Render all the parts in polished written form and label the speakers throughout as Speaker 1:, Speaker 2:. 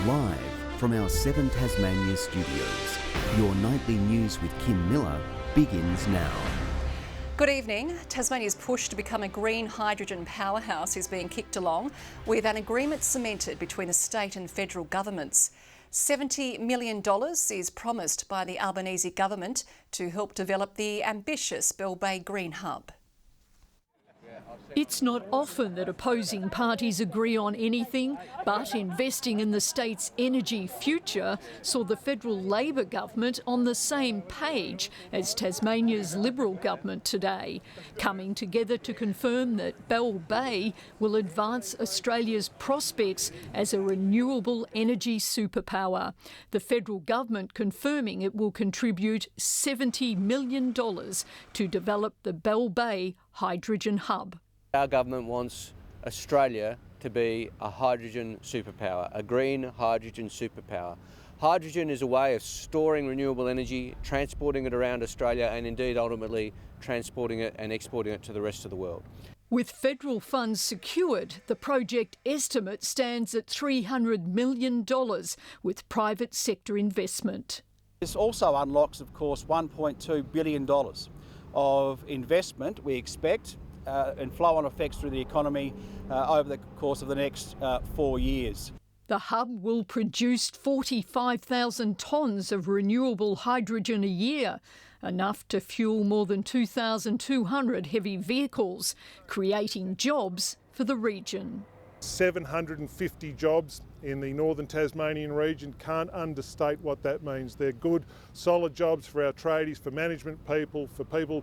Speaker 1: Live from our 7 Tasmania studios, your nightly news with Kim Miller begins now.
Speaker 2: Good evening. Tasmania's push to become a green hydrogen powerhouse is being kicked along with an agreement cemented between the state and federal governments. $70 million is promised by the Albanese government to help develop the ambitious Bell Bay Green Hub.
Speaker 3: It's not often that opposing parties agree on anything, but investing in the state's energy future saw the federal Labor government on the same page as Tasmania's Liberal government today, coming together to confirm that Bell Bay will advance Australia's prospects as a renewable energy superpower. The federal government confirming it will contribute $70 million to develop the Bell Bay Hydrogen Hub.
Speaker 4: Our government wants Australia to be a hydrogen superpower, a green hydrogen superpower. Hydrogen is a way of storing renewable energy, transporting it around Australia and indeed ultimately transporting it and exporting it to the rest of the world.
Speaker 3: With federal funds secured, the project estimate stands at $300 million with private sector investment.
Speaker 5: This also unlocks, of course, $1.2 billion of investment we expect and flow-on effects through the economy over the course of the next 4 years.
Speaker 3: The hub will produce 45,000 tonnes of renewable hydrogen a year, enough to fuel more than 2,200 heavy vehicles, creating jobs for the region.
Speaker 6: 750 jobs in the northern Tasmanian region. Can't understate what that means. They're good, solid jobs for our tradies, for management people, for people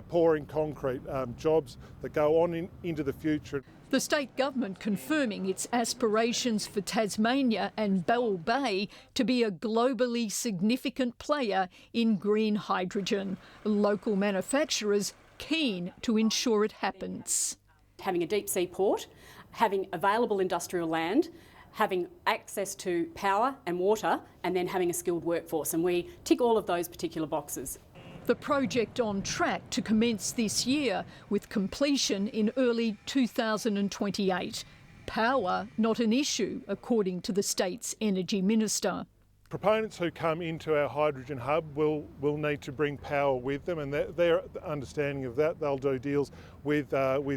Speaker 6: pouring concrete, jobs that go on into the future.
Speaker 3: The state government confirming its aspirations for Tasmania and Bell Bay to be a globally significant player in green hydrogen. Local manufacturers keen to ensure it happens.
Speaker 7: Having a deep sea port, having available industrial land, having access to power and water, and then having a skilled workforce. And we tick all of those particular boxes.
Speaker 3: The project on track to commence this year with completion in early 2028. Power not an issue, according to the state's energy minister.
Speaker 6: Proponents who come into our hydrogen hub will need to bring power with them, and their understanding of that, they'll do deals with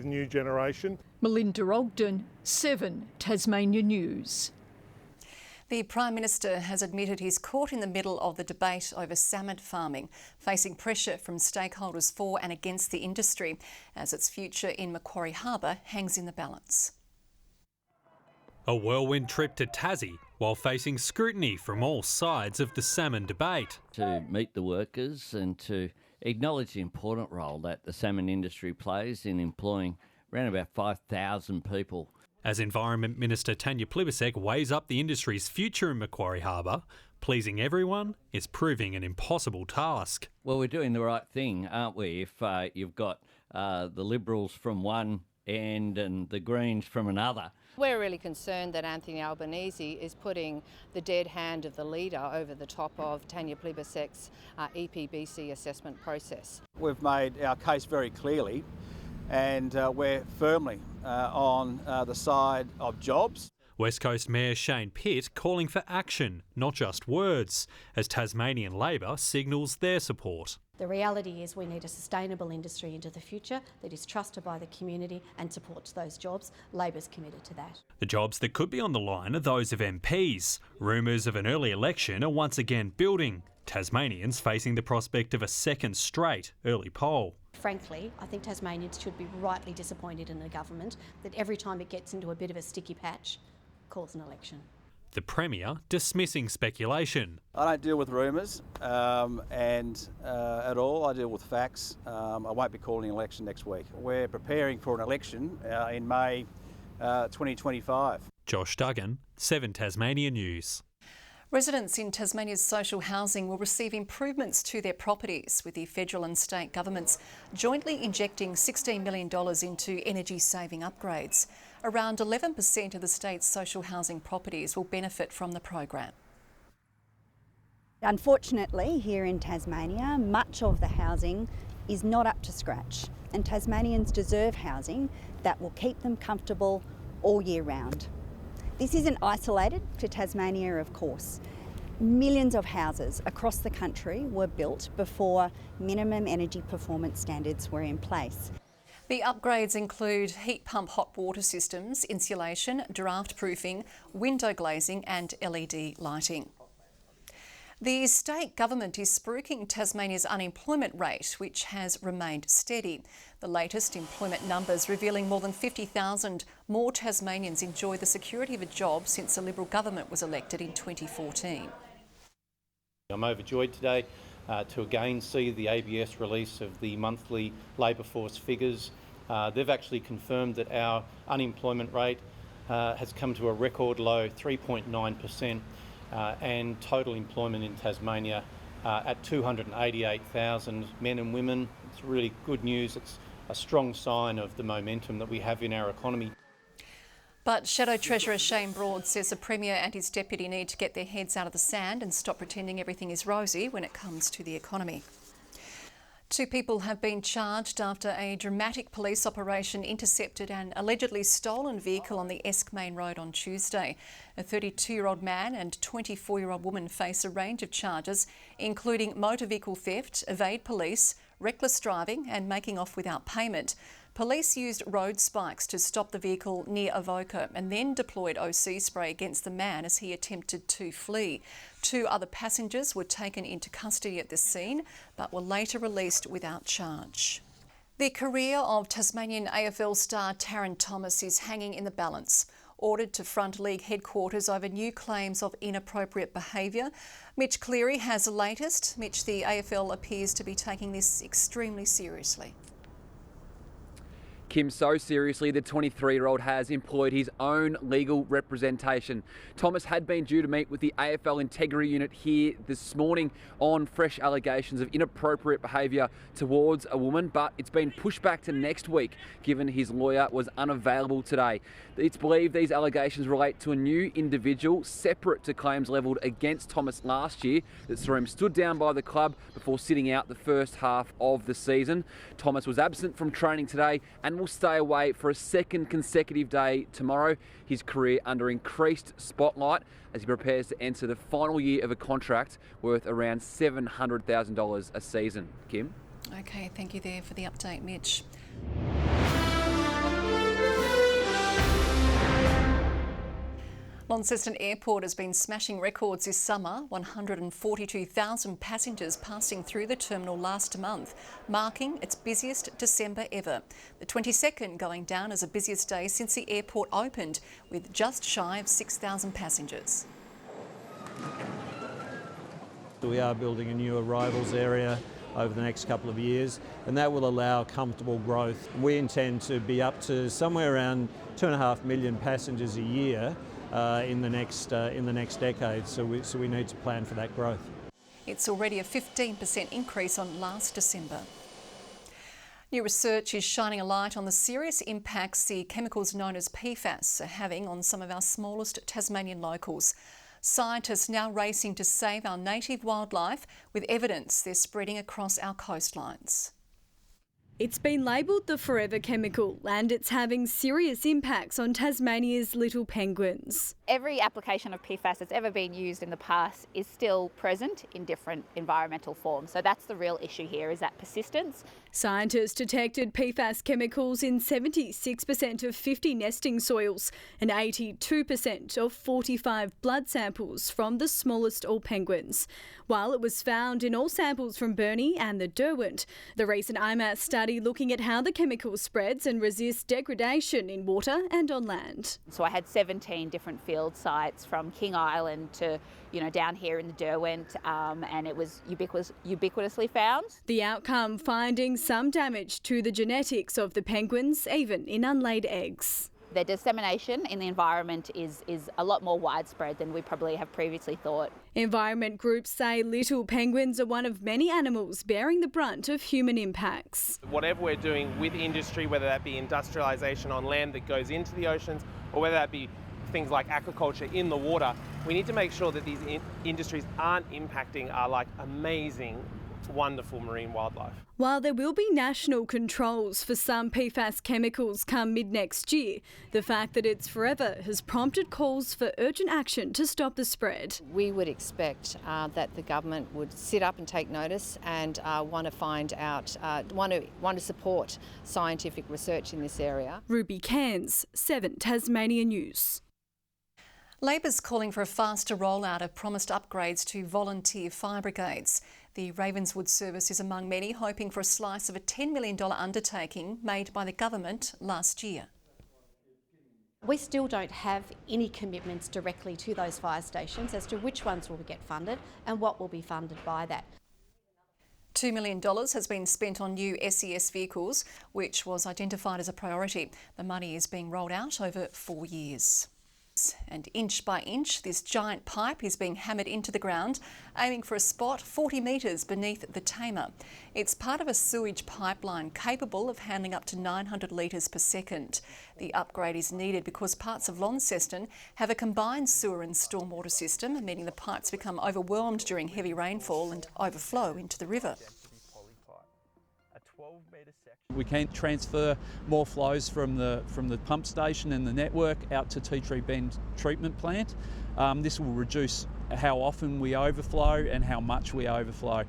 Speaker 6: new generation.
Speaker 3: Melinda Ogden, 7 Tasmania News.
Speaker 2: The Prime Minister has admitted he's caught in the middle of the debate over salmon farming, facing pressure from stakeholders for and against the industry, as its future in Macquarie Harbour hangs in the balance.
Speaker 8: A whirlwind trip to Tassie while facing scrutiny from all sides of the salmon debate.
Speaker 9: To meet the workers and to acknowledge the important role that the salmon industry plays in employing around about 5,000 people.
Speaker 8: As Environment Minister Tanya Plibersek weighs up the industry's future in Macquarie Harbour, pleasing everyone is proving an impossible task.
Speaker 9: Well, we're doing the right thing, aren't we? If you've got the Liberals from one end and the Greens from another.
Speaker 10: We're really concerned that Anthony Albanese is putting the dead hand of the leader over the top of Tanya Plibersek's EPBC assessment process.
Speaker 5: We've made our case very clearly, and we're firmly on the side of jobs.
Speaker 8: West Coast Mayor Shane Pitt calling for action, not just words, as Tasmanian Labor signals their support.
Speaker 11: The reality is we need a sustainable industry into the future that is trusted by the community and supports those jobs. Labor's committed to that.
Speaker 8: The jobs that could be on the line are those of MPs. Rumours of an early election are once again building. Tasmanians facing the prospect of a second straight early poll.
Speaker 11: Frankly, I think Tasmanians should be rightly disappointed in the government that every time it gets into a bit of a sticky patch, calls an election.
Speaker 8: The Premier dismissing speculation.
Speaker 5: I don't deal with rumours at all. I deal with facts. I won't be calling an election next week. We're preparing for an election in May 2025.
Speaker 8: Josh Duggan, 7 Tasmania News.
Speaker 2: Residents in Tasmania's social housing will receive improvements to their properties, with the federal and state governments jointly injecting $16 million into energy-saving upgrades. Around 11% of the state's social housing properties will benefit from the program.
Speaker 12: Unfortunately, here in Tasmania, much of the housing is not up to scratch, and Tasmanians deserve housing that will keep them comfortable all year round. This isn't isolated to Tasmania, of course. Millions of houses across the country were built before minimum energy performance standards were in place.
Speaker 2: The upgrades include heat pump hot water systems, insulation, draft proofing, window glazing and LED lighting. The state government is spruiking Tasmania's unemployment rate, which has remained steady. The latest employment numbers revealing more than 50,000 more Tasmanians enjoy the security of a job since the Liberal government was elected in 2014.
Speaker 13: I'm overjoyed today to again see the ABS release of the monthly labour force figures. They've actually confirmed that our unemployment rate has come to a record low 3.9%. And total employment in Tasmania at 288,000 men and women. It's really good news. It's a strong sign of the momentum that we have in our economy.
Speaker 2: But Shadow Treasurer Shane Broad says the Premier and his deputy need to get their heads out of the sand and stop pretending everything is rosy when it comes to the economy. 2 people have been charged after a dramatic police operation intercepted an allegedly stolen vehicle on the Esk Main Road on Tuesday. A 32-year-old man and 24-year-old woman face a range of charges, including motor vehicle theft, evade police, reckless driving and making off without payment. Police used road spikes to stop the vehicle near Avoca and then deployed OC spray against the man as he attempted to flee. 2 other passengers were taken into custody at the scene but were later released without charge. The career of Tasmanian AFL star Taran Thomas is hanging in the balance. Ordered to front league headquarters over new claims of inappropriate behaviour. Mitch Cleary has the latest. Mitch, the AFL appears to be taking this extremely seriously.
Speaker 14: Kim, so seriously, the 23-year-old has employed his own legal representation. Thomas had been due to meet with the AFL Integrity Unit here this morning on fresh allegations of inappropriate behaviour towards a woman, but it's been pushed back to next week given his lawyer was unavailable today. It's believed these allegations relate to a new individual separate to claims levelled against Thomas last year that saw him stood down by the club before sitting out the first half of the season. Thomas was absent from training today and will stay away for a second consecutive day tomorrow. His career under increased spotlight as he prepares to enter the final year of a contract worth around $700,000 a season. Kim?
Speaker 2: Okay, thank you there for the update, Mitch. Launceston Airport has been smashing records this summer, 142,000 passengers passing through the terminal last month, marking its busiest December ever. The 22nd going down as the busiest day since the airport opened, with just shy of 6,000 passengers.
Speaker 15: We are building a new arrivals area over the next couple of years, and that will allow comfortable growth. We intend to be up to somewhere around 2.5 million passengers a year in the next decade, so we need to plan for that growth.
Speaker 2: It's already a 15% increase on last December. New research is shining a light on the serious impacts the chemicals known as PFAS are having on some of our smallest Tasmanian locals. Scientists now racing to save our native wildlife with evidence they're spreading across our coastlines.
Speaker 16: It's been labelled the forever chemical and it's having serious impacts on Tasmania's little penguins.
Speaker 17: Every application of PFAS that's ever been used in the past is still present in different environmental forms. So that's the real issue here, is that persistence.
Speaker 16: Scientists detected PFAS chemicals in 76% of 50 nesting soils and 82% of 45 blood samples from the smallest all penguins. While it was found in all samples from Burnie and the Derwent, the recent IMAS study looking at how the chemical spreads and resists degradation in water and on land.
Speaker 17: So I had 17 different field sites from King Island to, down here in the Derwent, and it was ubiquitously found.
Speaker 16: The outcome finding some damage to the genetics of the penguins, even in unlaid eggs.
Speaker 17: Their dissemination in the environment is a lot more widespread than we probably have previously thought.
Speaker 16: Environment groups say little penguins are one of many animals bearing the brunt of human impacts.
Speaker 18: Whatever we're doing with industry, whether that be industrialisation on land that goes into the oceans or whether that be things like aquaculture in the water, we need to make sure that these industries aren't impacting our amazing wonderful marine wildlife.
Speaker 16: While there will be national controls for some PFAS chemicals come mid-next year, the fact that it's forever has prompted calls for urgent action to stop the spread.
Speaker 10: We would expect that the government would sit up and take notice and want to find out, want to support scientific research in this area.
Speaker 16: Ruby Cairns, 7 Tasmania News.
Speaker 2: Labor's calling for a faster rollout of promised upgrades to volunteer fire brigades. The Ravenswood service is among many hoping for a slice of a $10 million undertaking made by the government last year.
Speaker 11: We still don't have any commitments directly to those fire stations as to which ones will get funded and what will be funded by that.
Speaker 2: $2 million has been spent on new SES vehicles, which was identified as a priority. The money is being rolled out over 4 years. And inch by inch, this giant pipe is being hammered into the ground, aiming for a spot 40 metres beneath the Tamar. It's part of a sewage pipeline capable of handling up to 900 litres per second. The upgrade is needed because parts of Launceston have a combined sewer and stormwater system, meaning the pipes become overwhelmed during heavy rainfall and overflow into the river.
Speaker 19: We can transfer more flows from the pump station and the network out to Tea Tree Bend treatment plant. This will reduce how often we overflow and how much we overflow.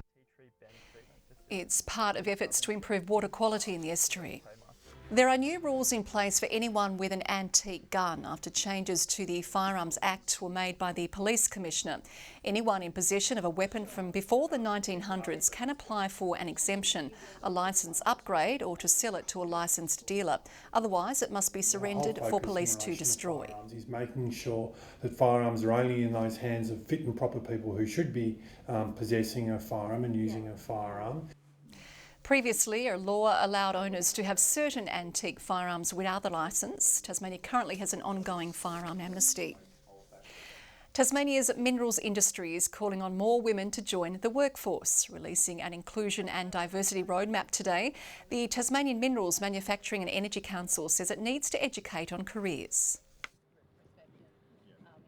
Speaker 2: It's part of efforts to improve water quality in the estuary. There are new rules in place for anyone with an antique gun after changes to the Firearms Act were made by the Police Commissioner. Anyone in possession of a weapon from before the 1900s can apply for an exemption, a licence upgrade or to sell it to a licensed dealer. Otherwise, it must be surrendered for police to destroy.
Speaker 20: Is making sure that firearms are only in those hands of fit and proper people who should be possessing a firearm and using a firearm.
Speaker 2: Previously, a law allowed owners to have certain antique firearms without a licence. Tasmania currently has an ongoing firearm amnesty. Tasmania's minerals industry is calling on more women to join the workforce, releasing an inclusion and diversity roadmap today. The Tasmanian Minerals Manufacturing and Energy Council says it needs to educate on careers.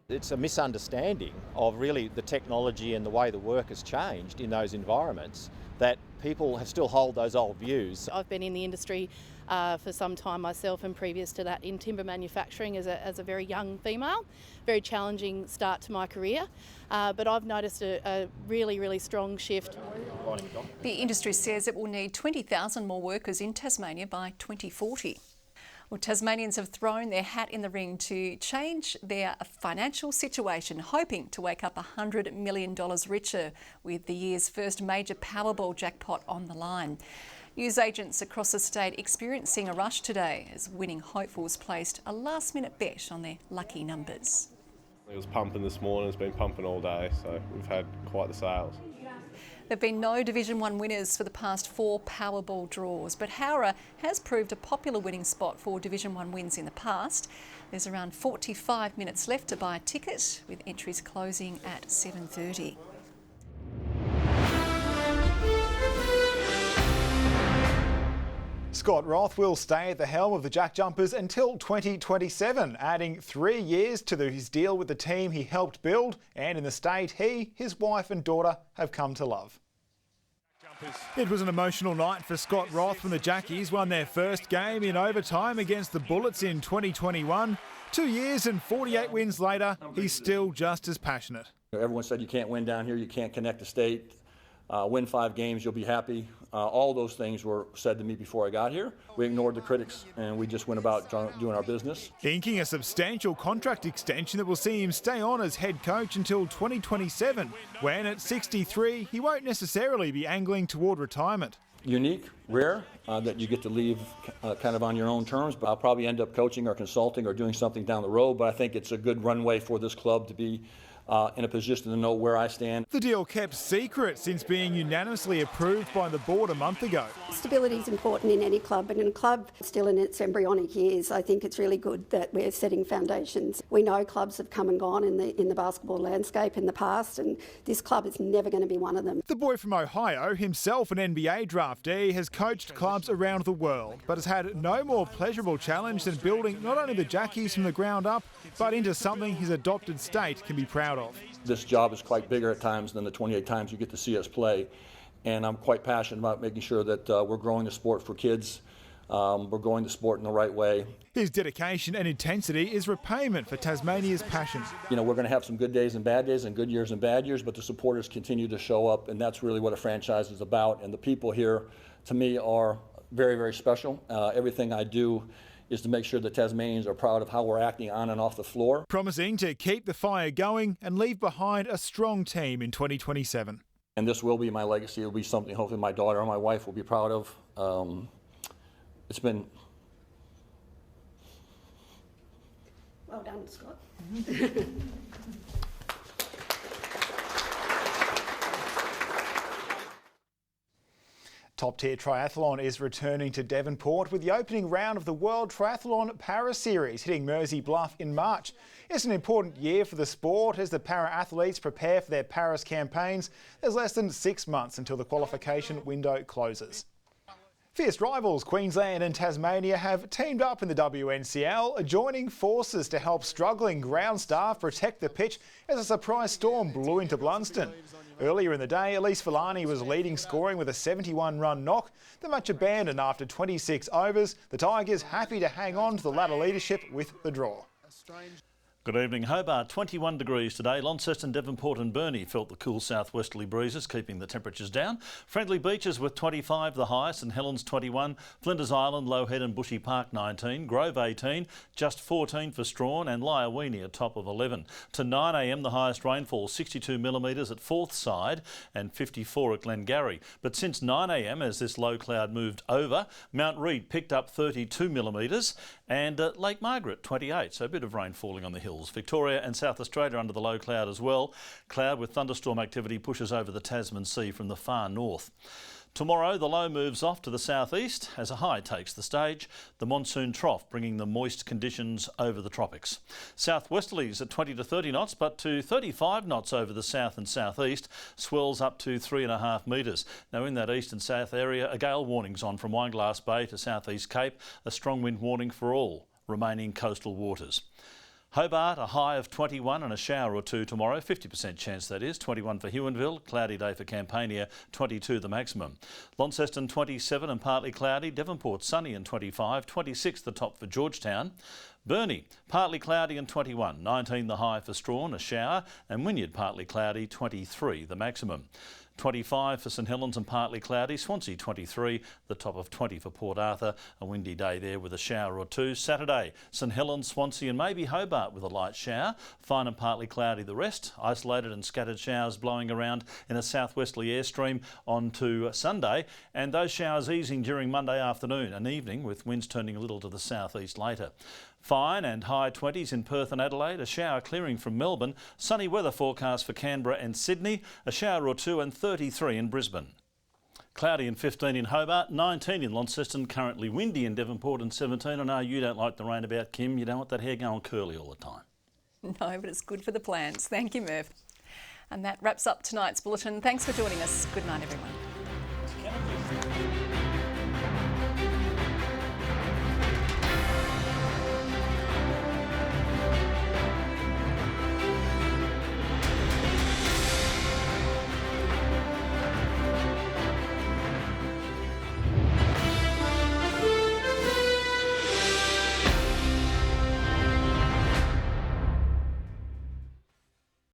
Speaker 21: It's a misunderstanding of really the technology and the way the work has changed in those environments that people still hold those old views.
Speaker 22: I've been in the industry for some time myself, and previous to that in timber manufacturing as a very young female. Very challenging start to my career, but I've noticed a really strong shift.
Speaker 2: The industry says it will need 20,000 more workers in Tasmania by 2040. Well, Tasmanians have thrown their hat in the ring to change their financial situation, hoping to wake up $100 million richer with the year's first major Powerball jackpot on the line. Newsagents across the state experiencing a rush today as winning hopefuls placed a last-minute bet on their lucky numbers.
Speaker 23: It was pumping this morning, it's been pumping all day, so we've had quite the sales.
Speaker 2: There have been no Division 1 winners for the past 4 Powerball draws, but Howrah has proved a popular winning spot for Division 1 wins in the past. There's around 45 minutes left to buy a ticket, with entries closing at 7:30.
Speaker 24: Scott Roth will stay at the helm of the Jack Jumpers until 2027, adding 3 years to his deal with the team he helped build and in the state he, his wife and daughter have come to love.
Speaker 25: It was an emotional night for Scott Roth when the Jackies won their first game in overtime against the Bullets in 2021. 2 years and 48 wins later, he's still just as passionate.
Speaker 26: Everyone said you can't win down here, you can't connect the state. Win 5 games, you'll be happy. All those things were said to me before I got here. We ignored the critics and we just went about doing our business.
Speaker 25: Inking a substantial contract extension that will see him stay on as head coach until 2027, when at 63 he won't necessarily be angling toward retirement.
Speaker 26: Unique, rare, that you get to leave kind of on your own terms, but I'll probably end up coaching or consulting or doing something down the road, but I think it's a good runway for this club to be in a position to know where I stand.
Speaker 25: The deal kept secret since being unanimously approved by the board a month ago.
Speaker 27: Stability is important in any club, and in a club still in its embryonic years, I think it's really good that we're setting foundations. We know clubs have come and gone in the basketball landscape in the past, and this club is never going to be one of them.
Speaker 25: The boy from Ohio, himself an NBA draftee, has coached clubs around the world, but has had no more pleasurable challenge than building not only the Jackies from the ground up, but into something his adopted state can be proud of.
Speaker 26: This job is quite bigger at times than the 28 times you get to see us play. and I'm quite passionate about making sure that we're growing the sport for kids. We're growing the sport in the right way.
Speaker 25: His dedication and intensity is repayment for Tasmania's passion.
Speaker 26: You know, we're going to have some good days and bad days and good years and bad years, but the supporters continue to show up, and that's really what a franchise is about. And the people here, to me, are very, very special. Everything I do is to make sure that Tasmanians are proud of how we're acting on and off the floor.
Speaker 25: Promising to keep the fire going and leave behind a strong team in 2027.
Speaker 26: And this will be my legacy. It will be something hopefully my daughter and my wife will be proud of. It's been...
Speaker 27: Well done, Scott.
Speaker 24: Top-tier triathlon is returning to Devonport with the opening round of the World Triathlon Para Series hitting Mersey Bluff in March. It's an important year for the sport as the para-athletes prepare for their Paris campaigns. There's less than 6 months until the qualification window closes. Fierce rivals Queensland and Tasmania have teamed up in the WNCL, joining forces to help struggling ground staff protect the pitch as a surprise storm blew into Blunston. Earlier in the day, Elise Villani was leading scoring with a 71-run knock. The match abandoned after 26 overs. The Tigers happy to hang on to the ladder leadership with the draw.
Speaker 1: Good evening. Hobart, 21 degrees today. Launceston, Devonport and Burnie felt the cool southwesterly breezes, keeping the temperatures down. Friendly Beaches with 25 the highest, St Helens 21, Flinders Island, Low Head and Bushy Park 19, Grove 18, just 14 for Strawn and Lyawini a top of 11. To 9 a.m. the highest rainfall 62 millimetres at Forthside and 54 at Glengarry. But since 9 a.m. as this low cloud moved over, Mount Reid picked up 32 millimetres and Lake Margaret 28, so a bit of rain falling on the hills. Victoria and South Australia under the low cloud as well. Cloud with thunderstorm activity pushes over the Tasman Sea from the far north. Tomorrow the low moves off to the southeast as a high takes the stage, the monsoon trough bringing the moist conditions over the tropics. Southwesterlies at 20 to 30 knots but to 35 knots over the south and southeast, swells up to 3.5 metres. Now in that east and south area a gale warning's on from Wineglass Bay to southeast Cape, a strong wind warning for all remaining coastal waters. Hobart, a high of 21 and a shower or two tomorrow, 50% chance that is, 21 for Huonville, cloudy day for Campania, 22 the maximum. Launceston 27 and partly cloudy, Devonport sunny and 25, 26 the top for Georgetown. Burnie, partly cloudy and 21, 19 the high for Strawn, a shower, and Wynyard partly cloudy, 23 the maximum. 25 for St Helens and partly cloudy, Swansea 23, the top of 20 for Port Arthur, a windy day there with a shower or two. Saturday, St Helens, Swansea and maybe Hobart with a light shower, fine and partly cloudy the rest, isolated and scattered showers blowing around in a southwesterly airstream on to Sunday, and those showers easing during Monday afternoon and evening with winds turning a little to the southeast later. Fine and high 20s in Perth and Adelaide, a shower clearing from Melbourne, sunny weather forecast for Canberra and Sydney, a shower or two and 33 in Brisbane. Cloudy and 15 in Hobart, 19 in Launceston, currently windy in Devonport and 17. I know you don't like the rain about, Kim, you don't want that hair going curly all the time.
Speaker 2: No, but it's good for the plants. Thank you, Merv. And that wraps up tonight's bulletin. Thanks for joining us. Good night, everyone.